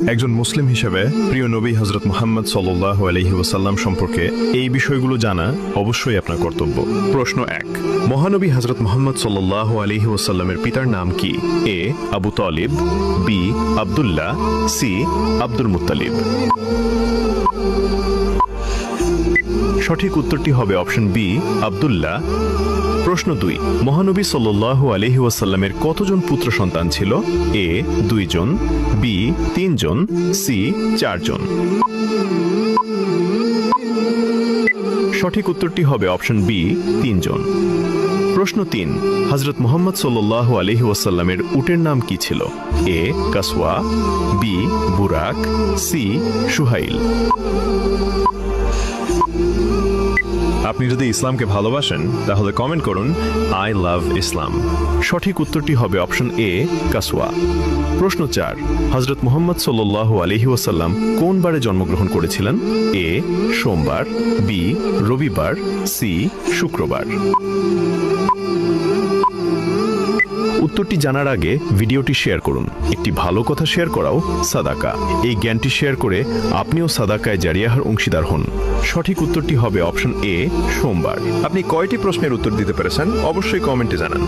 একজন মুসলিম হিসেবে প্রিয় নবী হযরত মুহাম্মদ সাল্লাল্লাহু আলাইহি ওয়াসাল্লাম সম্পর্কে এই বিষয়গুলো জানা অবশ্যই আপনার কর্তব্য। প্রশ্ন 1, মহানবী হযরত মুহাম্মদ সাল্লাল্লাহু আলাইহি ওয়াসাল্লামের পিতার নাম কি? A Abu Talib, B Abdullah, C Abdul Muttalib. সঠিক উত্তরটি হবে অপশন বি আব্দুল্লাহ। প্রশ্ন 2, মহানবী সাল্লাল্লাহু আলাইহি ওয়াসাল্লামের কতজন পুত্র সন্তান ছিল? এ 2 জন, বি 3 জন, সি 4 জন। সঠিক উত্তরটি হবে অপশন বি 3 জন। প্রশ্ন 3, হযরত মুহাম্মদ সাল্লাল্লাহু আলাইহি ওয়াসাল্লামের উটের নাম কি ছিল? এ কাসওয়া, বি বুরাক, সি সুহাইল। আপনি যদি ইসলামকে ভালোবাসেন তাহলে কমেন্ট করুন আই লাভ ইসলাম। সঠিক উত্তরটি হবে অপশন এ কাসওয়া। প্রশ্ন 4, হযরত মুহাম্মদ সাল্লাল্লাহু আলাইহি ওয়াসাল্লাম কোন বারে জন্মগ্রহণ করেছিলেন? এ সোমবার, বি রবিবার, সি শুক্রবার। উত্তরটি জানার আগে ভিডিওটি শেয়ার করুন। একটি ভালো কথা শেয়ার করাও সাদাকা। এই জ্ঞানটি শেয়ার করে আপনিও সাদাকায় জারিয়াহর অংশীদার হন। সঠিক উত্তরটি হবে অপশন এ সোমবার। আপনি কয়টি প্রশ্নের উত্তর দিতে পেরেছেন অবশ্যই কমেন্টে জানান।